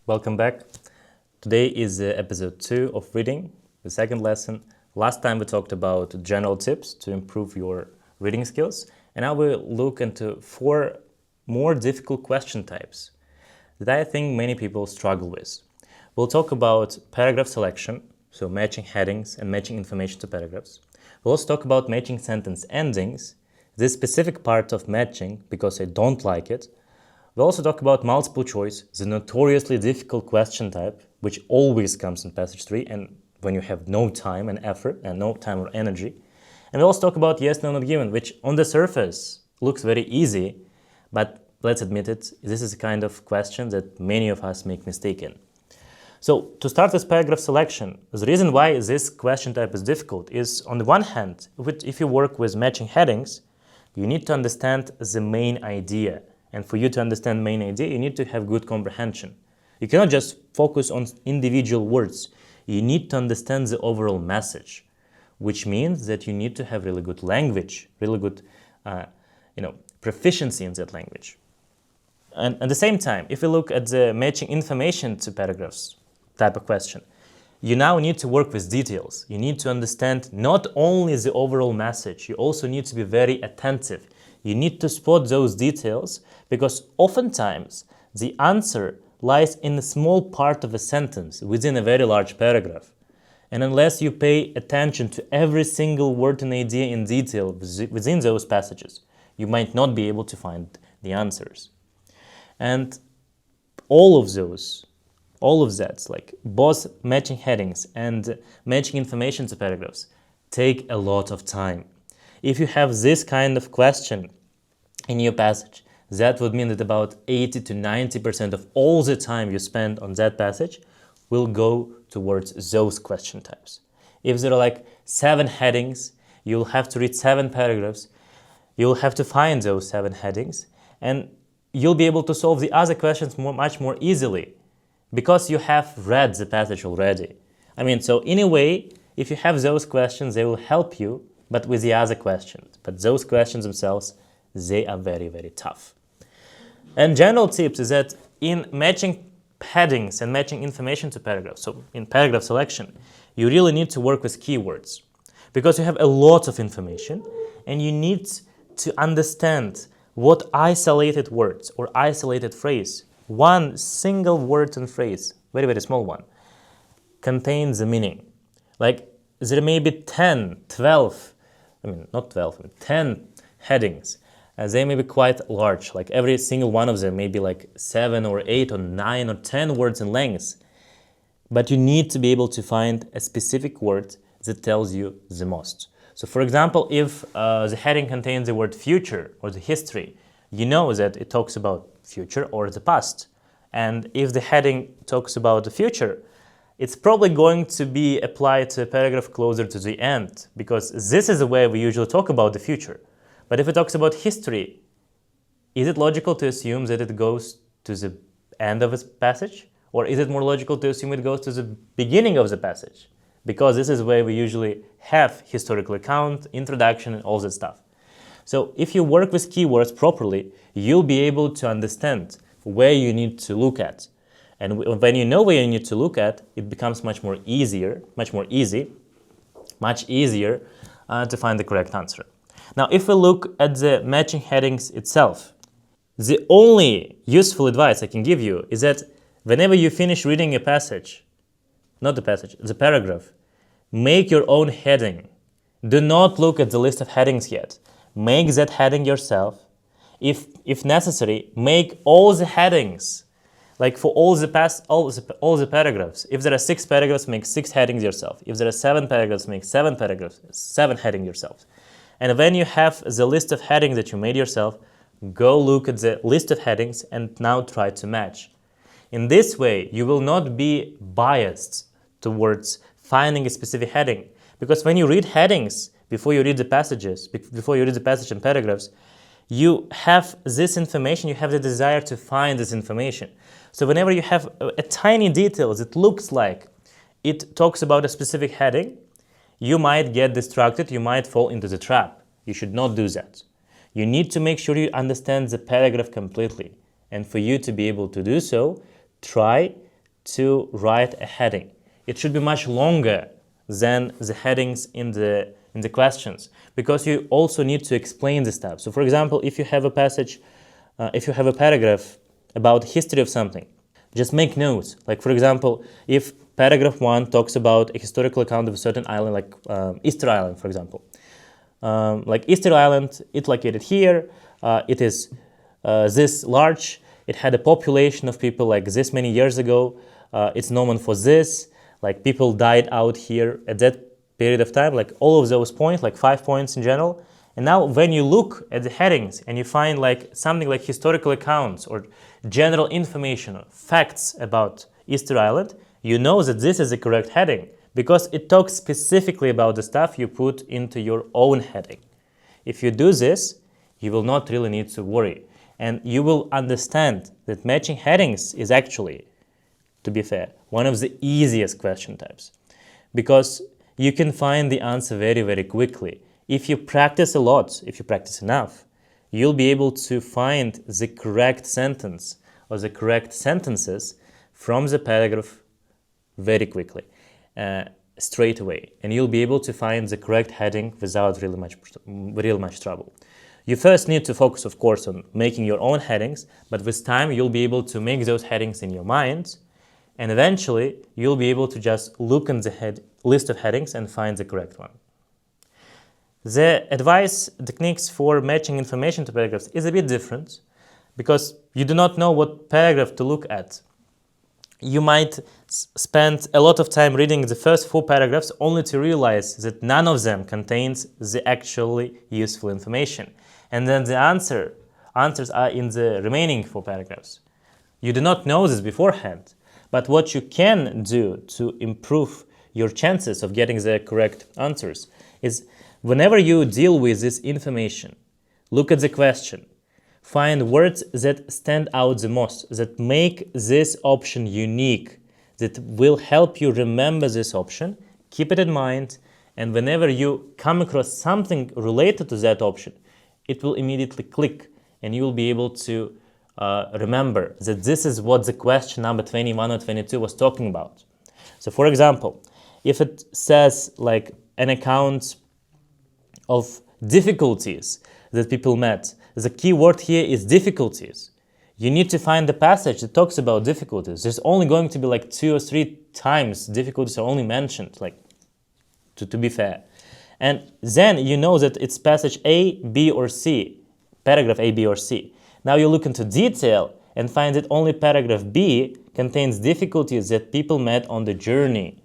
Welcome back. Today is episode 2 of reading, the second lesson. Last time we talked about general tips to improve your reading skills, and now we'll look into 4 more difficult question types that I think many people struggle with. We'll talk about paragraph selection, so matching headings and matching information to paragraphs. We'll also talk about matching sentence endings, this specific part of matching because I don't like it. We'll also talk about multiple choice, the notoriously difficult question type, which always comes in passage 3 and when you have no time and effort and no time or energy. And we'll also talk about yes, no, not given, which on the surface looks very easy, but let's admit it, this is a kind of question that many of us make mistake in. So to start with paragraph selection, the reason why this question type is difficult is, on the one hand, if you work with matching headings, you need to understand the main idea. And for you to understand main idea, you need to have good comprehension. You cannot just focus on individual words. You need to understand the overall message, which means that you need to have really good language, really good proficiency in that language. And at the same time, if you look at the matching information to paragraphs type of question, you now need to work with details. You need to understand not only the overall message, you also need to be very attentive. You need to spot those details because oftentimes the answer lies in a small part of a sentence within a very large paragraph. And unless you pay attention to every single word and idea in detail within those passages, you might not be able to find the answers. And all of that, like both matching headings and matching information to paragraphs, take a lot of time. If you have this kind of question in your passage, that would mean that about 80 to 90% of all the time you spend on that passage will go towards those question types. If there are like 7 headings, you'll have to read 7 paragraphs, you'll have to find those 7 headings, and you'll be able to solve the other questions much more easily because you have read the passage already. So in a way, if you have those questions, they will help you, but with the other questions. But those questions themselves, they are very, very tough. And general tips is that in matching headings and matching information to paragraphs, so in paragraph selection, you really need to work with keywords because you have a lot of information and you need to understand what isolated words or isolated phrase, one single word and phrase, very, very small one, contains the meaning. Like there may be 10 headings. They may be quite large, like every single one of them may be like 7 or 8 or 9 or 10 words in length. But you need to be able to find a specific word that tells you the most. So for example, if the heading contains the word future or the history, you know that it talks about future or the past. And if the heading talks about the future, it's probably going to be applied to a paragraph closer to the end, because this is the way we usually talk about the future. But if it talks about history, is it logical to assume that it goes to the end of the passage? Or is it more logical to assume it goes to the beginning of the passage? Because this is where we usually have historical account, introduction, and all that stuff. So if you work with keywords properly, you'll be able to understand where you need to look at. And when you know where you need to look at, it becomes much easier to find the correct answer. Now, if we look at the matching headings itself, the only useful advice I can give you is that whenever you finish reading a passage, the paragraph, make your own heading. Do not look at the list of headings yet. Make that heading yourself. If necessary, make all the headings. Like for all the paragraphs. If there are 6 paragraphs, make 6 headings yourself. If there are 7 paragraphs, make 7 headings yourself. And when you have the list of headings that you made yourself, go look at the list of headings and now try to match. In this way, you will not be biased towards finding a specific heading. Because when you read headings, before you read the passage and paragraphs, you have this information, you have the desire to find this information. So whenever you have a tiny detail that looks like it talks about a specific heading, you might get distracted, you might fall into the trap. You should not do that. You need to make sure you understand the paragraph completely. And for you to be able to do so, try to write a heading. It should be much longer than the headings in the questions, because you also need to explain the stuff. So for example, if you have a passage, if you have a paragraph about history of something, just make notes. Like for example, if paragraph 1 talks about a historical account of a certain island, like Easter Island, for example. Like Easter Island, it's located here, it is this large, it had a population of people like this many years ago, it's known for this, like people died out here at that period of time, like all of those points, like 5 points in general. And now when you look at the headings and you find like something like historical accounts or general information, facts about Easter Island, you know that this is the correct heading because it talks specifically about the stuff you put into your own heading. If you do this, you will not really need to worry. And you will understand that matching headings is actually, to be fair, one of the easiest question types, because you can find the answer very, very quickly. If you practice a lot, if you practice enough, you'll be able to find the correct sentence or the correct sentences from the paragraph very quickly, straight away. And you'll be able to find the correct heading without really much trouble. You first need to focus, of course, on making your own headings, but with time you'll be able to make those headings in your mind, and eventually you'll be able to just look in the list of headings and find the correct one. The advice techniques for matching information to paragraphs is a bit different because you do not know what paragraph to look at. You might spend a lot of time reading the first 4 paragraphs only to realize that none of them contains the actually useful information. And then the answers are in the remaining 4 paragraphs. You do not know this beforehand, but what you can do to improve your chances of getting the correct answers is whenever you deal with this information, look at the question, find words that stand out the most, that make this option unique, that will help you remember this option, keep it in mind, and whenever you come across something related to that option, it will immediately click and you will be able to remember that this is what the question number 21 or 22 was talking about. So for example, if it says like an account of difficulties that people met, the key word here is difficulties. You need to find the passage that talks about difficulties. There's only going to be like 2 or 3 times difficulties are only mentioned, like to be fair. And then you know that it's passage A, B, or C, paragraph A, B, or C. Now you look into detail and find that only paragraph B contains difficulties that people met on the journey.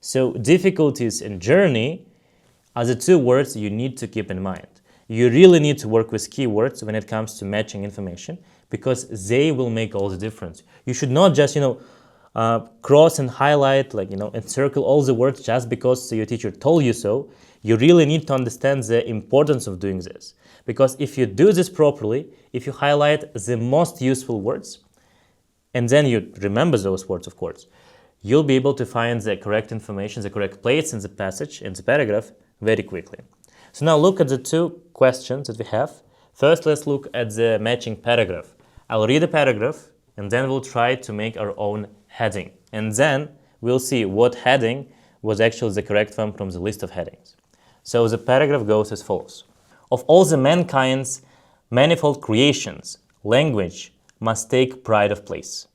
So difficulties and journey are the 2 words you need to keep in mind. You really need to work with keywords when it comes to matching information because they will make all the difference. You should not just, cross and highlight, and circle all the words just because your teacher told you so. You really need to understand the importance of doing this. Because if you do this properly, if you highlight the most useful words, and then you remember those words, of course, you'll be able to find the correct information, the correct place in the passage, in the paragraph, very quickly. So now look at the 2 questions that we have. First, let's look at the matching paragraph. I'll read a paragraph, and then we'll try to make our own heading. And then we'll see what heading was actually the correct one from the list of headings. So the paragraph goes as follows. Of all the mankind's manifold creations, language must take pride of place.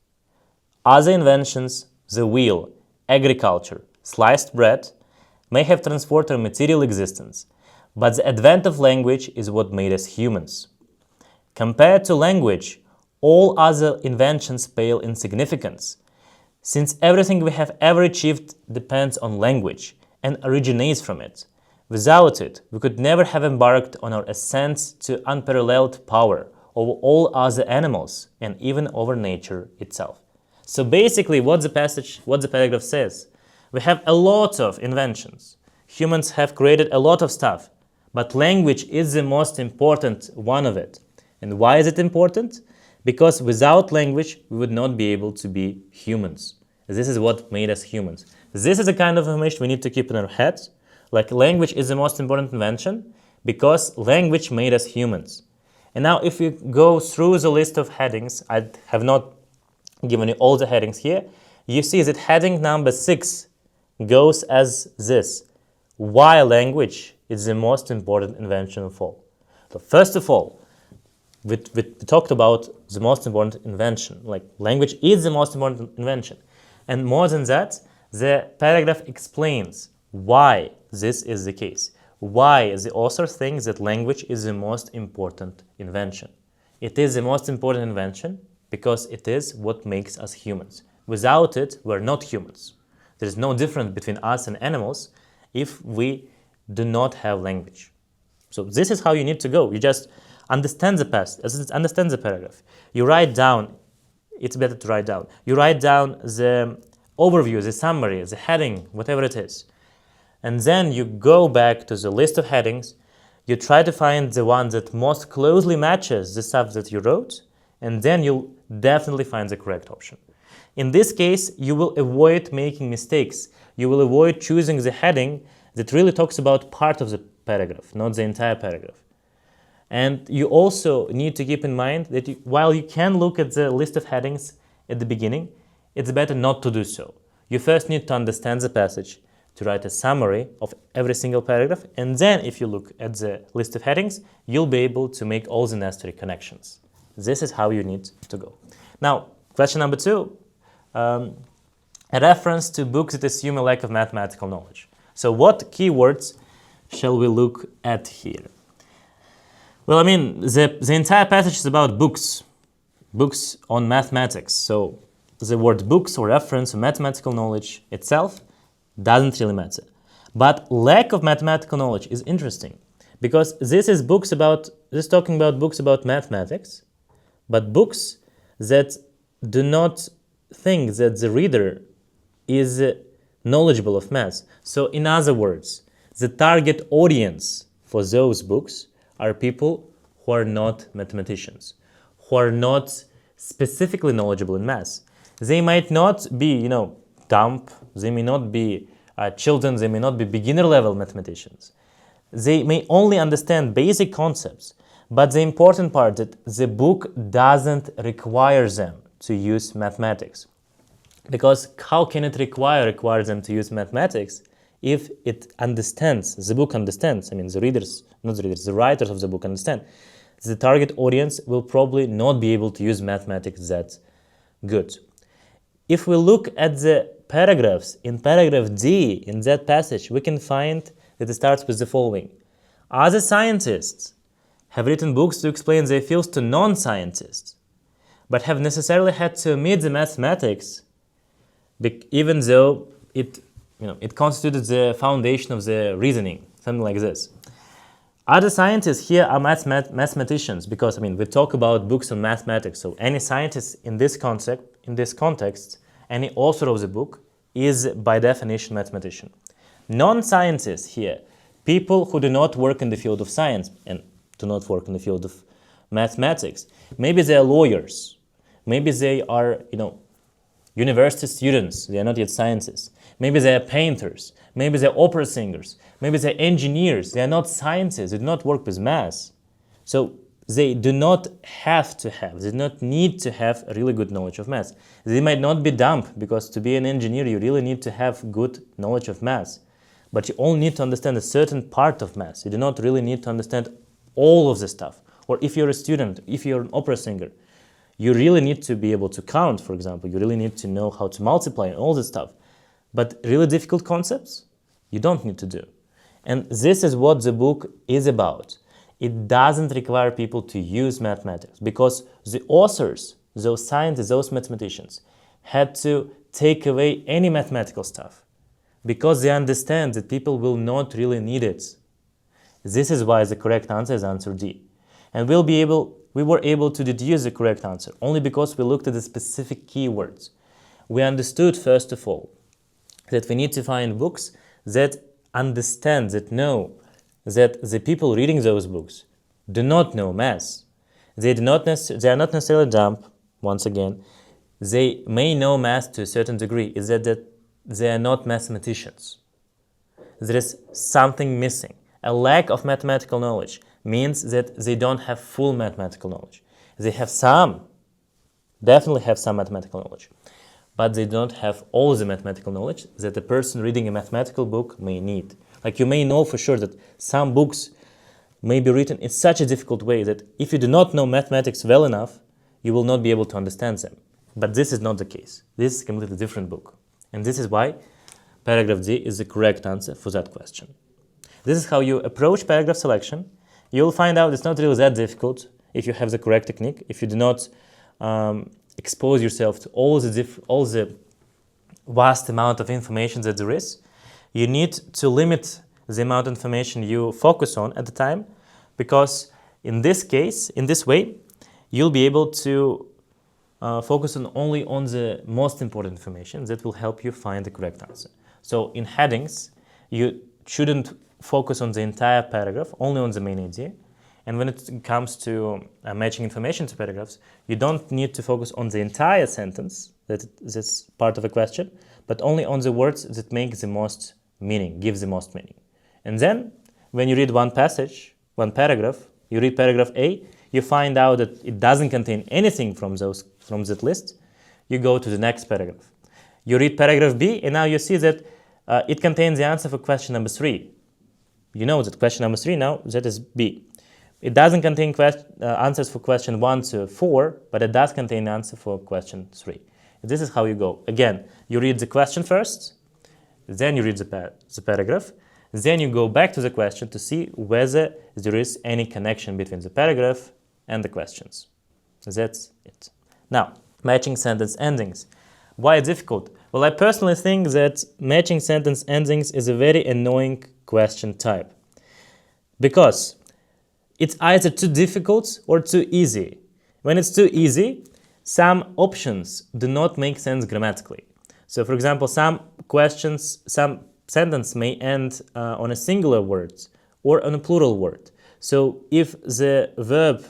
Other inventions, the wheel, agriculture, sliced bread, may have transformed our material existence, but the advent of language is what made us humans. Compared to language, all other inventions pale in significance, since everything we have ever achieved depends on language and originates from it. Without it, we could never have embarked on our ascent to unparalleled power over all other animals and even over nature itself. So basically what the paragraph says, we have a lot of inventions. Humans have created a lot of stuff, but language is the most important one of it. And why is it important? Because without language, we would not be able to be humans. This is what made us humans. This is the kind of information we need to keep in our heads. Like language is the most important invention because language made us humans. And now if you go through the list of headings, I have not given you all the headings here, you see that heading number 6 goes as this. Why language is the most important invention of all? So first of all, we talked about the most important invention. Like, language is the most important invention. And more than that, the paragraph explains why this is the case. Why the author thinks that language is the most important invention. It is the most important invention because it is what makes us humans. Without it, we're not humans. There is no difference between us and animals if we do not have language. So this is how you need to go. You just understand the past, understand the paragraph. You write down, it's better to write down. You write down the overview, the summary, the heading, whatever it is. And then you go back to the list of headings. You try to find the one that most closely matches the stuff that you wrote, and then you'll definitely find the correct option. In this case, you will avoid making mistakes. You will avoid choosing the heading that really talks about part of the paragraph, not the entire paragraph. And you also need to keep in mind that while you can look at the list of headings at the beginning, it's better not to do so. You first need to understand the passage, to write a summary of every single paragraph, and then if you look at the list of headings, you'll be able to make all the necessary connections. This is how you need to go. Now, question number 2, a reference to books that assume a lack of mathematical knowledge. So what keywords shall we look at here? Well, I mean, the entire passage is about books on mathematics. So the word books or reference to mathematical knowledge itself doesn't really matter. But lack of mathematical knowledge is interesting because this is talking about books about mathematics, but books that do not think that the reader is knowledgeable of math. So in other words, the target audience for those books are people who are not mathematicians, who are not specifically knowledgeable in math. They might not be, dumb, they may not be children, they may not be beginner-level mathematicians. They may only understand basic concepts, but the important part that the book doesn't require them to use mathematics. Because how can it require them to use mathematics if it understands, the book understands, the writers of the book understand, the target audience will probably not be able to use mathematics that good. If we look at the paragraphs, in paragraph D, in that passage, we can find that it starts with the following. Other scientists have written books to explain their fields to non-scientists, but have necessarily had to omit the mathematics, even though it constituted the foundation of the reasoning, something like this. Other scientists here are mathematicians because, we talk about books on mathematics. So any scientist in this context, any author of the book is by definition mathematician. Non-scientists here, people who do not work in the field of science and do not work in the field of mathematics. Maybe they are lawyers. Maybe they are, university students. They are not yet scientists. Maybe they are painters. Maybe they're opera singers. Maybe they're engineers. They are not scientists. They do not work with math. So they do not they do not need to have a really good knowledge of math. They might not be dumb because to be an engineer, you really need to have good knowledge of math. But you only need to understand a certain part of math. You do not really need to understand all of the stuff. Or if you're a student, if you're an opera singer, you really need to be able to count, for example. You really need to know how to multiply and all this stuff. But really difficult concepts, you don't need to do. And this is what the book is about. It doesn't require people to use mathematics because the authors, those scientists, those mathematicians, had to take away any mathematical stuff because they understand that people will not really need it. This is why the correct answer is answer D. And we were able to deduce the correct answer only because we looked at the specific keywords. We understood, first of all, that we need to find books that understand, that know that the people reading those books do not know math. They are not necessarily dumb, once again. They may know math to a certain degree. Is that they are not mathematicians. There is something missing. A lack of mathematical knowledge means that they don't have full mathematical knowledge. They have definitely have some mathematical knowledge. but they don't have all the mathematical knowledge that a person reading a mathematical book may need. Like you may know for sure that some books may be written in such a difficult way that if you do not know mathematics well enough, you will not be able to understand them. But this is not the case. This is a completely different book. And this is why paragraph D is the correct answer for that question. This is how you approach paragraph selection. You'll find out it's not really that difficult if you have the correct technique, if you do not expose yourself to all the vast amount of information that there is. You need to limit the amount of information you focus on at the time, because in this case, in this way, you'll be able to focus only on the most important information that will help you find the correct answer. So in headings, you shouldn't focus on the entire paragraph, only on the main idea. And when it comes to matching information to paragraphs, you don't need to focus on the entire sentence that's part of a question, but only on the words that make the most meaning, give the most meaning. And then, when you read one passage, one paragraph, you read paragraph A, you find out that it doesn't contain anything from that list, you go to the next paragraph. You read paragraph B, and now you see that it contains the answer for question number 3. You know that question number 3 now, that is B. It doesn't contain answers for question 1 to 4, but it does contain the answer for question 3. This is how you go. Again, you read the question first, then you read the paragraph, then you go back to the question to see whether there is any connection between the paragraph and the questions. That's it. Now, matching sentence endings. Why difficult? Well, I personally think that matching sentence endings is a very annoying question type, because it's either too difficult or too easy. When it's too easy, some options do not make sense grammatically. So, for example, some sentence may end on a singular word or on a plural word. So, if the verb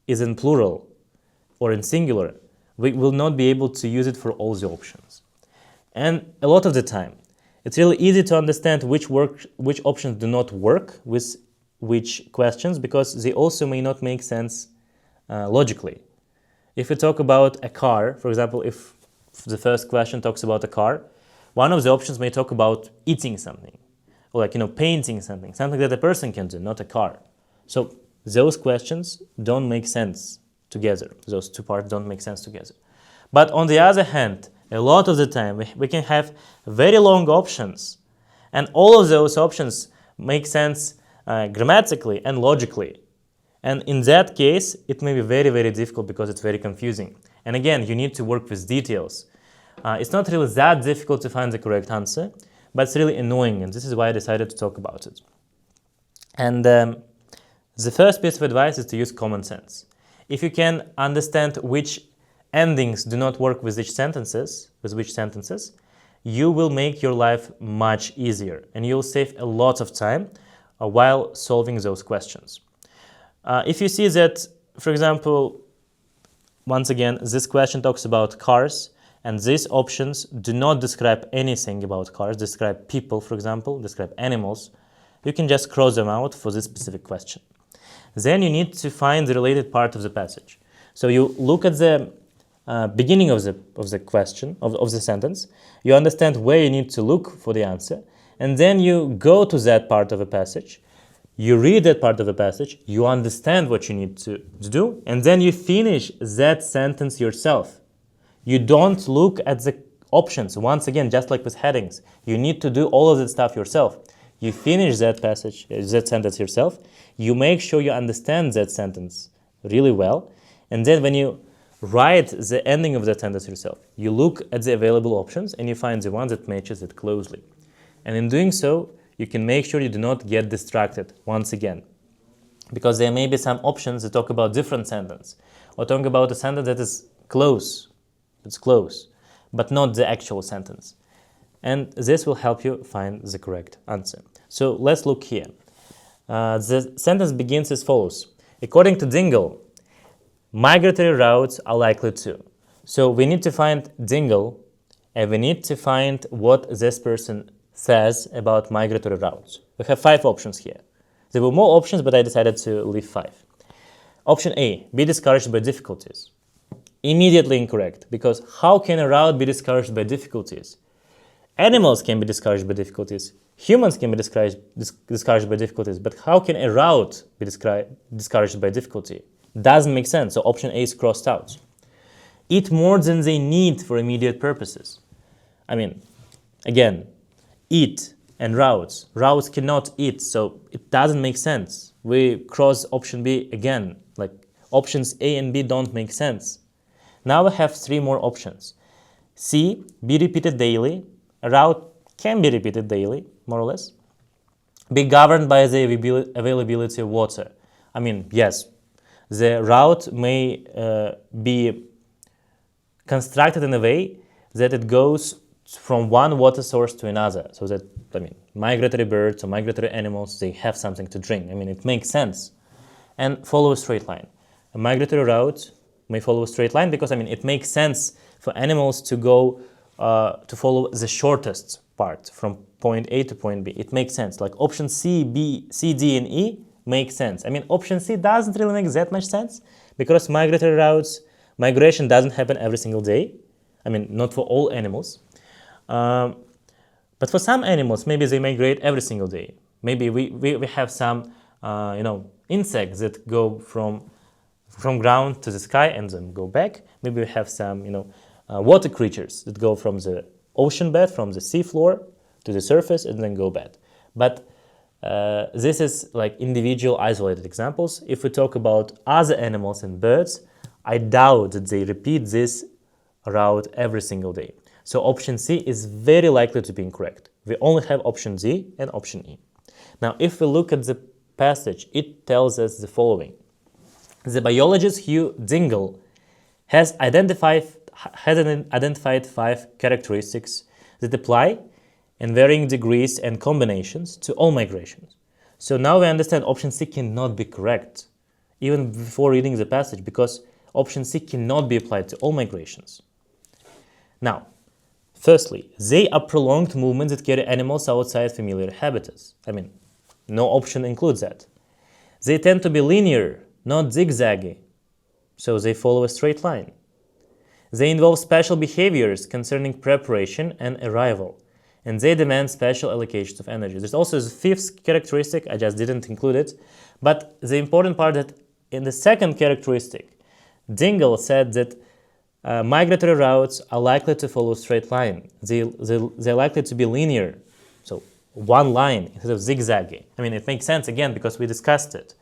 is in plural or in singular, we will not be able to use it for all the options. And a lot of the time, it's really easy to understand which options do not work with which questions, because they also may not make sense logically. If we talk about a car, for example, if the first question talks about a car, one of the options may talk about eating something, or painting something that a person can do, not a car. So those questions don't make sense together. Those two parts don't make sense together. But on the other hand, a lot of the time we can have very long options, and all of those options make sense grammatically and logically. And in that case, it may be very, very difficult because it's very confusing. And again, you need to work with details. It's not really that difficult to find the correct answer, but it's really annoying, and this is why I decided to talk about it. And the first piece of advice is to use common sense. If you can understand which endings do not work with which sentences, you will make your life much easier, and you'll save a lot of time while solving those questions. If you see that, for example, once again, this question talks about cars, and these options do not describe anything about cars, describe people, for example, describe animals, you can just cross them out for this specific question. Then you need to find the related part of the passage. So you look at the beginning of the question, of the sentence, you understand where you need to look for the answer, and then you go to that part of a passage, you read that part of the passage, you understand what you need to do, and then you finish that sentence yourself. You don't look at the options. Once again, just like with headings, you need to do all of that stuff yourself. You finish that sentence yourself, you make sure you understand that sentence really well, and then when you write the ending of that sentence yourself, you look at the available options and you find the one that matches it closely. And in doing so, you can make sure you do not get distracted once again, because there may be some options that talk about different sentence, or talk about a sentence that is close, but not the actual sentence. And this will help you find the correct answer. So let's look here. The sentence begins as follows. According to Dingle, migratory routes are likely to. So we need to find Dingle, and we need to find what this person says about migratory routes. We have 5 options here. There were more options, but I decided to leave 5. Option A, be discouraged by difficulties. Immediately incorrect, because how can a route be discouraged by difficulties? Animals can be discouraged by difficulties. Humans can be discouraged by difficulties, but how can a route be discouraged by difficulty? Doesn't make sense, so option A is crossed out. Eat more than they need for immediate purposes. I mean, again, eat and routes. Routes cannot eat, so it doesn't make sense. We cross option B again, like options A and B don't make sense. Now we have 3 more options. C, be repeated daily. A route can be repeated daily, more or less. Be governed by the availability of water. I mean, yes, the route may be constructed in a way that it goes from one water source to another. So that, I mean, migratory birds or migratory animals, they have something to drink. I mean, it makes sense. And follow a straight line. A migratory route may follow a straight line because, I mean, it makes sense for animals to go to follow the shortest part from point A to point B. It makes sense. Like option C, B, C, D, and E make sense. I mean, option C doesn't really make that much sense because migratory routes, migration doesn't happen every single day. I mean, not for all animals. But for some animals, maybe they migrate every single day. Maybe we have some, insects that go from ground to the sky and then go back. Maybe we have some, water creatures that go from the ocean bed, from the sea floor to the surface and then go back. But this is like individual isolated examples. If we talk about other animals and birds, I doubt that they repeat this route every single day. So option C is very likely to be incorrect. We only have option D and option E. Now, if we look at the passage, it tells us the following. The biologist Hugh Dingle has identified 5 characteristics that apply in varying degrees and combinations to all migrations. So now we understand option C cannot be correct, even before reading the passage, because option C cannot be applied to all migrations. Now, firstly, they are prolonged movements that carry animals outside familiar habitats. I mean, no option includes that. They tend to be linear, not zigzaggy, so they follow a straight line. They involve special behaviors concerning preparation and arrival, and they demand special allocations of energy. There's also a 5th characteristic, I just didn't include it, but the important part that in the 2nd characteristic, Dingle said that migratory routes are likely to follow a straight line. They're likely to be linear, so one line instead of zigzaggy. I mean, it makes sense again because we discussed it.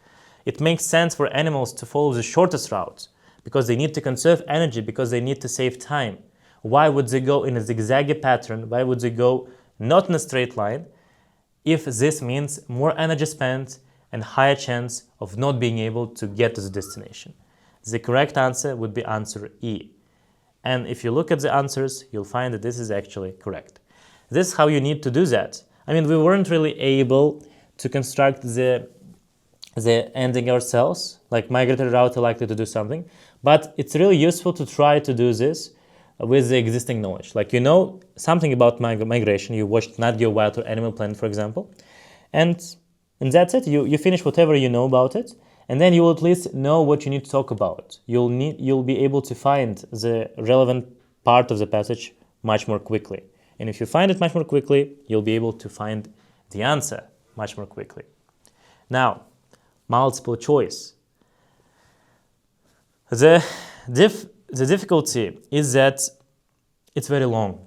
It makes sense for animals to follow the shortest route because they need to conserve energy, because they need to save time. Why would they go in a zigzaggy pattern? Why would they go not in a straight line if this means more energy spent and higher chance of not being able to get to the destination? The correct answer would be answer E. And if you look at the answers, you'll find that this is actually correct. This is how you need to do that. I mean, we weren't really able to construct the ending ourselves, like migratory route are likely to do something, but it's really useful to try to do this with the existing knowledge. Like, you know something about migration, you watched Nat Geo Wild or Animal Planet, for example, and that's it. You finish whatever you know about it, and then you will at least know what you need to talk about. You'll be able to find the relevant part of the passage much more quickly. And if you find it much more quickly, you'll be able to find the answer much more quickly. Now, multiple choice. The difficulty is that it's very long.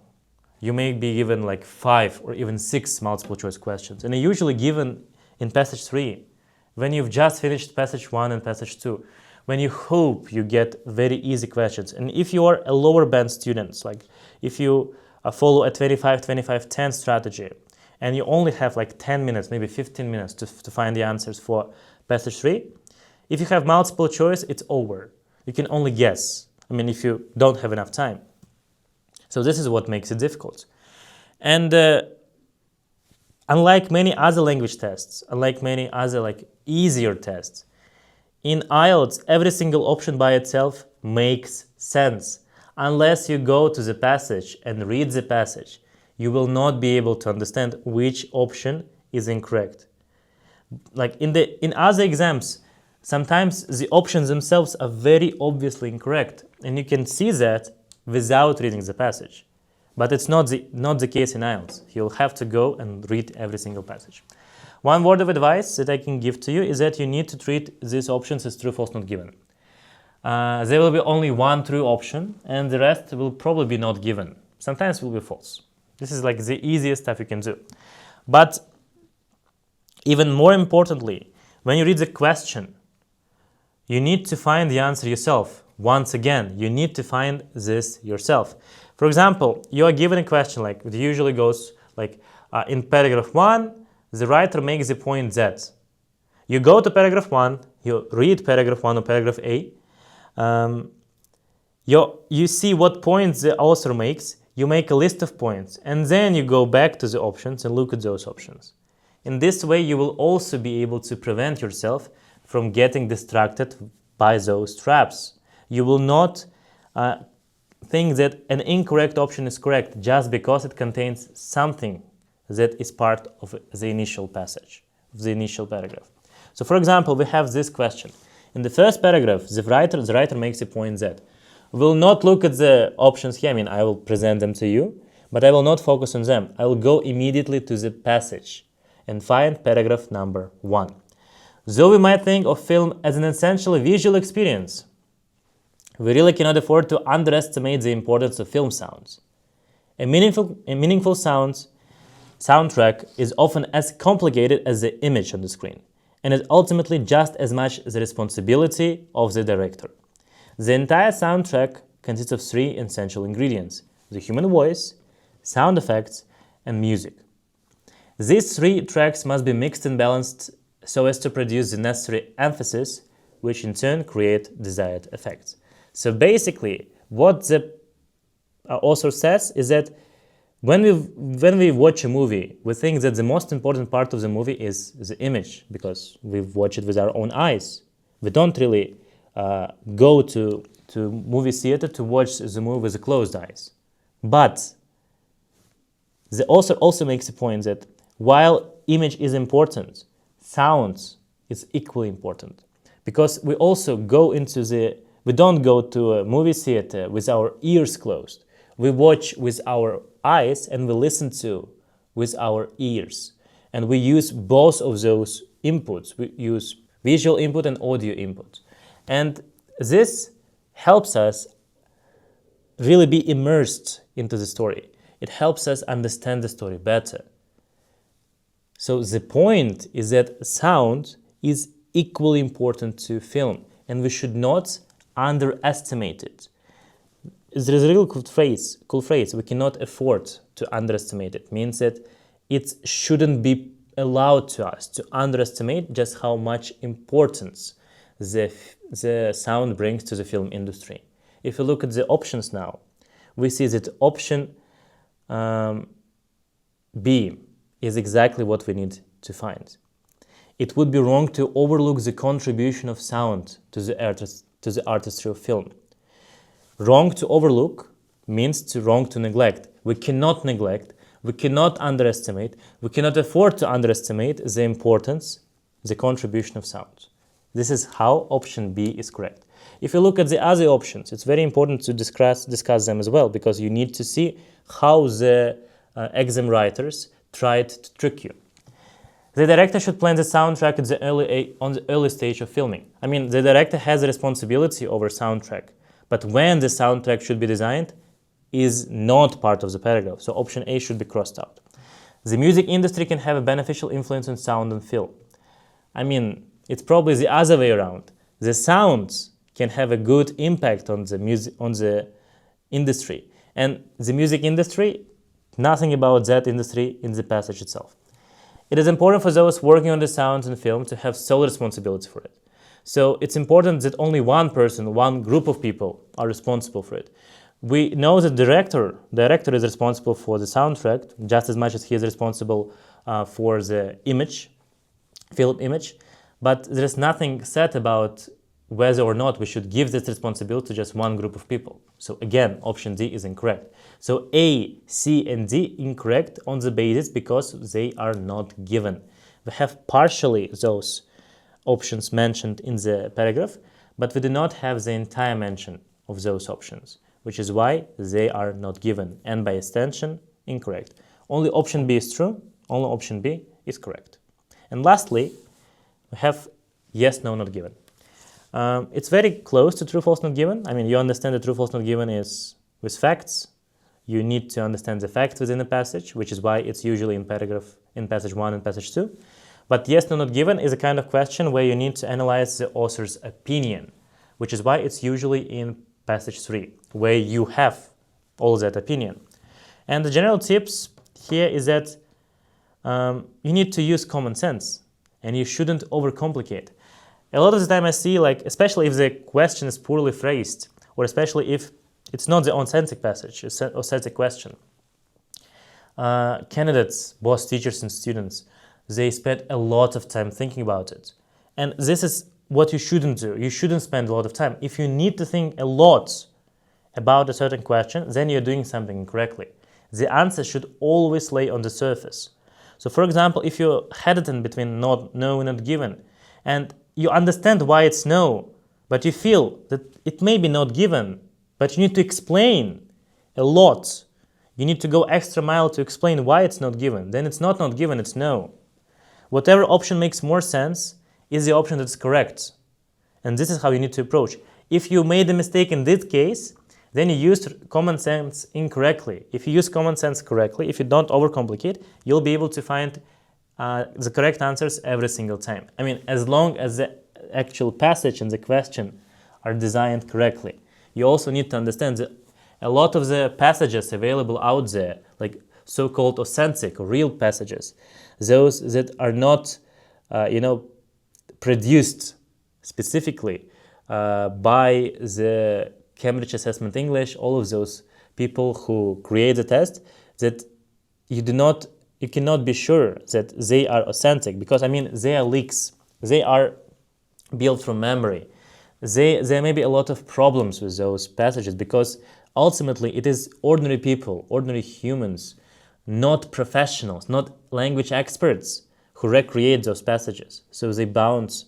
You may be given like 5 or even 6 multiple choice questions, and they're usually given in passage 3, when you've just finished passage 1 and passage 2, when you hope you get very easy questions. And if you are a lower band student, like if you follow a 25-25-10 strategy, and you only have like 10 minutes, maybe 15 minutes to find the answers for passage 3, if you have multiple choice, it's over. You can only guess. I mean, if you don't have enough time. So this is what makes it difficult. And unlike many other language tests, unlike many other like easier tests, in IELTS, every single option by itself makes sense. Unless you go to the passage and read the passage, you will not be able to understand which option is incorrect. Like in other exams, sometimes the options themselves are very obviously incorrect. and you can see that without reading the passage. But it's not the case in IELTS. You'll have to go and read every single passage. One word of advice that I can give to you is that you need to treat these options as true, false, not given. There will be only one true option, and the rest will probably be not given. Sometimes it will be false. This is like the easiest stuff you can do. But even more importantly, when you read the question, you need to find the answer yourself. Once again, you need to find this yourself. For example, you are given a question like it usually goes like in paragraph 1, the writer makes the point Z. You go to paragraph 1, you read paragraph 1 or paragraph A, you see what points the author makes, you make a list of points, and then you go back to the options and look at those options. In this way, you will also be able to prevent yourself from getting distracted by those traps. You will not think that an incorrect option is correct just because it contains something that is part of the initial passage, the initial paragraph. So for example, we have this question. In the first paragraph, the writer makes a point Z. We'll not look at the options here. I mean, I will present them to you, but I will not focus on them. I will go immediately to the passage and find paragraph number 1. Though we might think of film as an essentially visual experience, we really cannot afford to underestimate the importance of film sounds. A meaningful soundtrack is often as complicated as the image on the screen, and is ultimately just as much the responsibility of the director. The entire soundtrack consists of 3 essential ingredients: the human voice, sound effects, and music. These 3 tracks must be mixed and balanced so as to produce the necessary emphasis, which in turn create desired effects. So basically, what the author says is that when we watch a movie, we think that the most important part of the movie is the image, because we've watched it with our own eyes. We don't really go to movie theater to watch the movie with closed eyes. But the author also makes a point that while image is important, sound is equally important, because we don't go to a movie theater with our ears closed. We watch with our eyes and we listen to with our ears. And we use both of those inputs. We use visual input and audio input. And this helps us really be immersed into the story. It helps us understand the story better. So the point is that sound is equally important to film, and we should not underestimate it. There is a real cool phrase, we cannot afford to underestimate it. It means that it shouldn't be allowed to us to underestimate just how much importance the sound brings to the film industry. If you look at the options now, we see that option B is exactly what we need to find. It would be wrong to overlook the contribution of sound to the artistry of film. Wrong to overlook means wrong to neglect. We cannot neglect, we cannot underestimate, we cannot afford to underestimate the importance, the contribution of sound. This is how option B is correct. If you look at the other options, it's very important to discuss them as well, because you need to see how the exam writers tried to trick you. The director should plan the soundtrack on the early stage of filming. I mean, the director has a responsibility over soundtrack, but when the soundtrack should be designed is not part of the paragraph, so option A should be crossed out. The music industry can have a beneficial influence on sound and film. I mean, it's probably the other way around. The sounds can have a good impact on the industry, and the music industry, nothing about that industry in the passage itself. It is important for those working on the sounds and film to have sole responsibility for it. So it's important that only one person, one group of people are responsible for it. We know that the director is responsible for the soundtrack just as much as he is responsible for the image, film image, but there is nothing said about whether or not we should give this responsibility to just one group of people. So again, option D is incorrect. So A, C, and D incorrect on the basis because they are not given. We have partially those options mentioned in the paragraph, but we do not have the entire mention of those options, which is why they are not given, and by extension, incorrect. Only option B is true, only option B is correct. And lastly, we have yes, no, not given. It's very close to true, false, not given. I mean, you understand that true, false, not given is with facts. You need to understand the facts within a passage, which is why it's usually in paragraph, in passage 1 and passage 2. But yes, no, not given is a kind of question where you need to analyze the author's opinion, which is why it's usually in passage 3, where you have all that opinion. And the general tips here is that you need to use common sense, and you shouldn't overcomplicate. A lot of the time I see, like, especially if the question is poorly phrased, or especially if it's not the authentic passage, it's an authentic question. Candidates, both teachers and students, they spend a lot of time thinking about it. And this is what you shouldn't do. You shouldn't spend a lot of time. If you need to think a lot about a certain question, then you're doing something incorrectly. The answer should always lay on the surface. So for example, if you're hesitant between not, no and not given, and you understand why it's no, but you feel that it may be not given, but you need to explain a lot. You need to go extra mile to explain why it's not given. Then it's not given, it's no. Whatever option makes more sense is the option that's correct. And this is how you need to approach. If you made a mistake in this case, then you used common sense incorrectly. If you use common sense correctly, if you don't overcomplicate, you'll be able to find the correct answers every single time. I mean, as long as the actual passage and the question are designed correctly. You also need to understand that a lot of the passages available out there, like so-called authentic or real passages, those that are not, produced specifically by the Cambridge Assessment English, all of those people who create the test, that you cannot be sure that they are authentic, because I mean, they are leaks. They are built from memory. There may be a lot of problems with those passages, because ultimately it is ordinary people, ordinary humans, not professionals, not language experts, who recreate those passages. So they're bound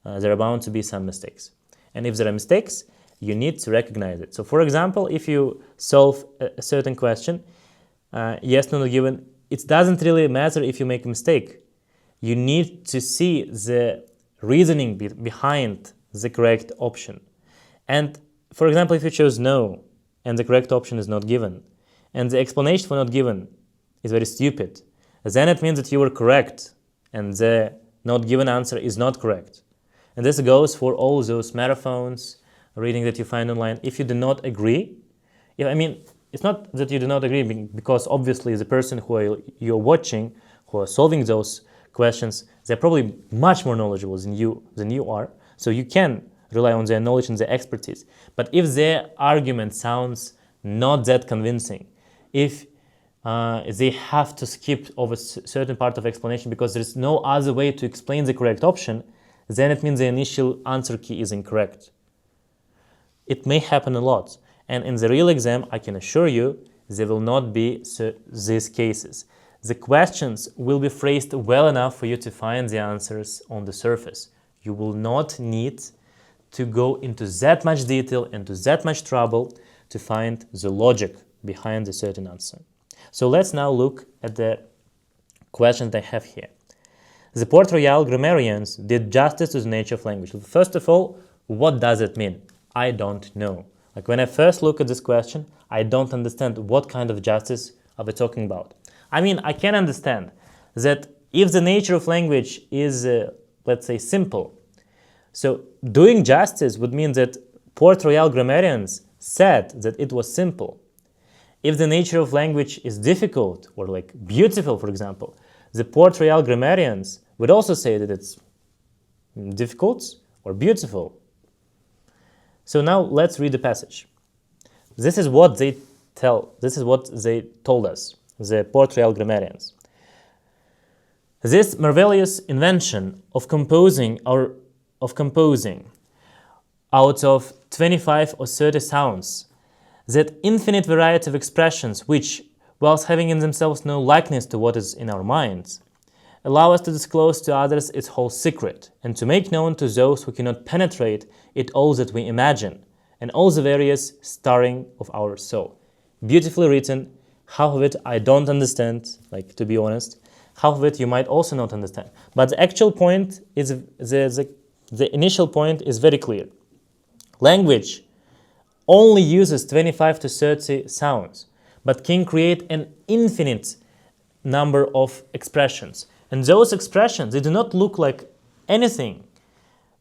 to be some mistakes. And if there are mistakes, you need to recognize it. So for example, if you solve a certain question, yes, no, not given, it doesn't really matter if you make a mistake. You need to see the reasoning behind the correct option. And for example, if you chose no and the correct option is not given, and the explanation for not given is very stupid, then it means that you were correct and the not given answer is not correct. And this goes for all those marathons reading that you find online. If you do not agree, it's not that you do not agree, because obviously the person who you're watching, who are solving those questions, they're probably much more knowledgeable than you are. So you can rely on their knowledge and their expertise. But if their argument sounds not that convincing, if they have to skip over certain part of explanation because there's no other way to explain the correct option, then it means the initial answer key is incorrect. It may happen a lot. And in the real exam, I can assure you, there will not be these cases. The questions will be phrased well enough for you to find the answers on the surface. You will not need to go into that much detail, into that much trouble to find the logic behind a certain answer. So let's now look at the questions I have here. The Port Royal grammarians did justice to the nature of language. First of all, what does it mean? I don't know. Like when I first look at this question, I don't understand what kind of justice are we talking about. I mean, I can understand that if the nature of language is, let's say, simple, so doing justice would mean that Port Royal grammarians said that it was simple. If the nature of language is difficult or like beautiful, for example, the Port Royal grammarians would also say that it's difficult or beautiful. So now let's read the passage. This is what they told us, the Port Royal grammarians. This marvelous invention of composing out of 25 or 30 sounds, that infinite variety of expressions which, whilst having in themselves no likeness to what is in our minds, allow us to disclose to others its whole secret, and to make known to those who cannot penetrate it all that we imagine, and all the various starring of our soul. Beautifully written. Half of it I don't understand, like, to be honest. Half of it you might also not understand. But the actual point is, the initial point is very clear. Language only uses 25 to 30 sounds, but can create an infinite number of expressions. And those expressions, they do not look like anything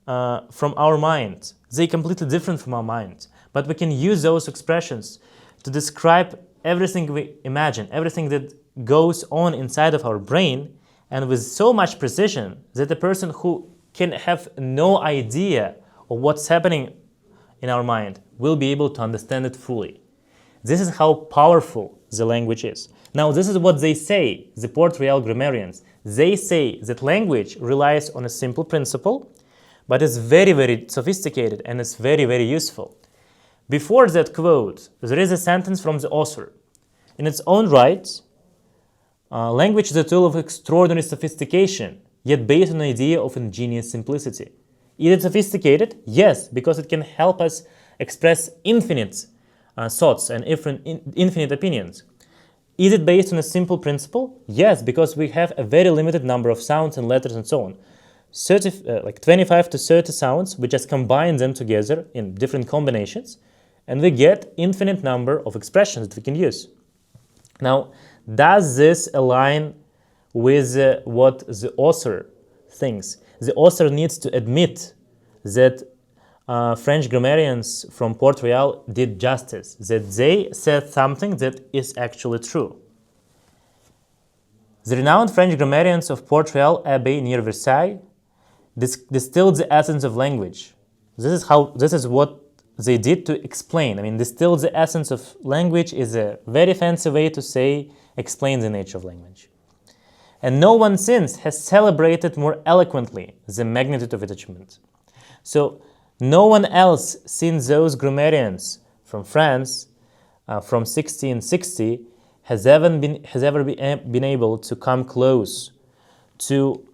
from our mind. They're completely different from our mind. But we can use those expressions to describe everything we imagine, everything that goes on inside of our brain, and with so much precision that a person who can have no idea of what's happening in our mind will be able to understand it fully. This is how powerful the language is. Now, this is what they say, the Port Royal grammarians. They say that language relies on a simple principle, but it's very, very sophisticated and it's very, very useful. Before that quote, there is a sentence from the author. In its own right, language is a tool of extraordinary sophistication, yet based on the idea of ingenious simplicity. Is it sophisticated? Yes, because it can help us express infinite thoughts and infinite opinions. Is it based on a simple principle? Yes, because we have a very limited number of sounds and letters and so on. 25 to 30 sounds, we just combine them together in different combinations, and we get infinite number of expressions that we can use. Now, does this align with what the author thinks? The author needs to admit that French grammarians from Port Royal did justice, that they said something that is actually true. The renowned French grammarians of Port Royal Abbey near Versailles distilled the essence of language. This is what they did to explain. I mean, distill the essence of language is a very fancy way to say explain the nature of language. And no one since has celebrated more eloquently the magnitude of its achievement. So no one else since those grammarians from France from 1660 has ever been able to come close to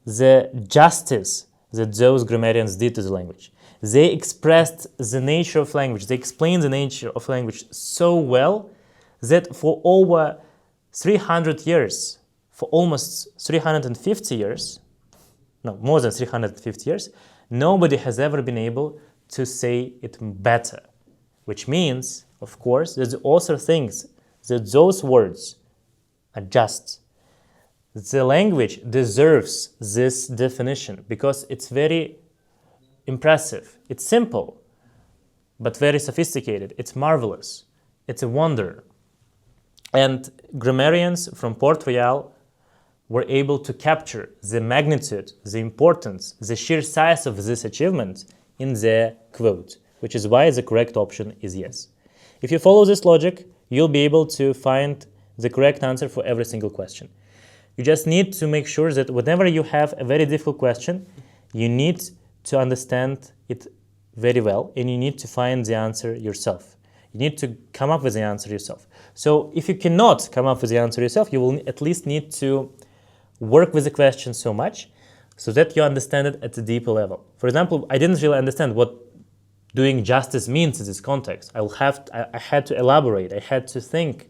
the justice that those grammarians did to the language. They expressed the nature of language. They explained the nature of language so well that for over 300 years, for almost 350 years, no, more than 350 years, nobody has ever been able to say it better. Which means, of course, that the author thinks that those words are just. The language deserves this definition because it's very impressive. It's simple, but very sophisticated. It's marvelous. It's a wonder. And grammarians from Port Royal were able to capture the magnitude, the importance, the sheer size of this achievement in their quote, which is why the correct option is yes. If you follow this logic, you'll be able to find the correct answer for every single question. You just need to make sure that whenever you have a very difficult question, you need to understand it very well, and you need to find the answer yourself. You need to come up with the answer yourself. So if you cannot come up with the answer yourself, you will at least need to work with the question so much so that you understand it at a deeper level. For example, I didn't really understand what doing justice means in this context. I had to elaborate, I had to think,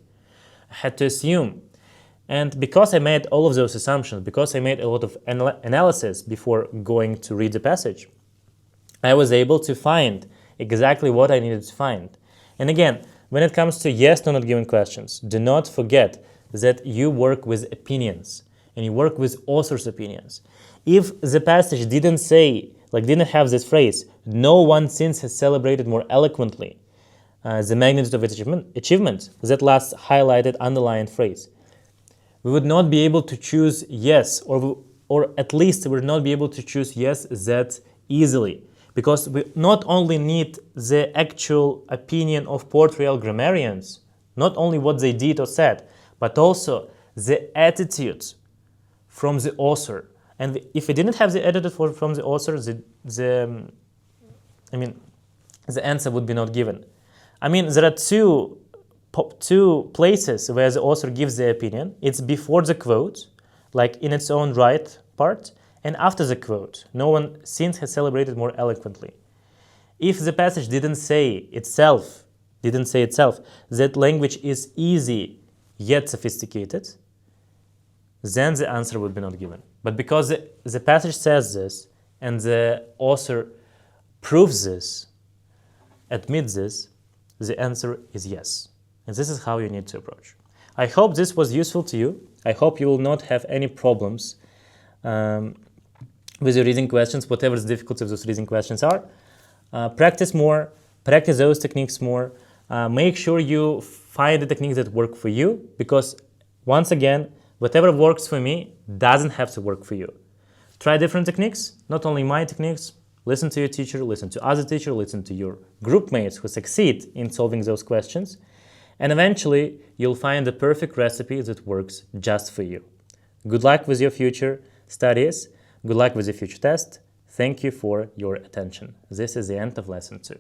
I had to assume. And because I made all of those assumptions, because I made a lot of analysis before going to read the passage, I was able to find exactly what I needed to find. And again, when it comes to yes, no, not given questions, do not forget that you work with opinions and you work with author's opinions. If the passage didn't have this phrase, no one since has celebrated more eloquently the magnitude of its achievement, that last highlighted underlined phrase, we would not be able to choose yes, or at least we would not be able to choose yes that easily, because we not only need the actual opinion of Port Royal grammarians, not only what they did or said, but also the attitude from the author. And if we didn't have the attitude from the author, the answer would be not given. I mean, there are two places where the author gives the opinion. It's before the quote, like in its own right part, and after the quote. No one since has celebrated more eloquently. If the passage didn't say itself that language is easy yet sophisticated, then the answer would be not given. But because the passage says this, and the author proves this, admits this, the answer is yes. And this is how you need to approach. I hope this was useful to you. I hope you will not have any problems with your reading questions, whatever the difficulty of those reading questions are. Practice more, practice those techniques more. Make sure you find the techniques that work for you, because once again, whatever works for me doesn't have to work for you. Try different techniques, not only my techniques. Listen to your teacher, listen to other teacher, listen to your group mates who succeed in solving those questions. And eventually, you'll find the perfect recipe that works just for you. Good luck with your future studies. Good luck with your future test. Thank you for your attention. This is the end of lesson 2.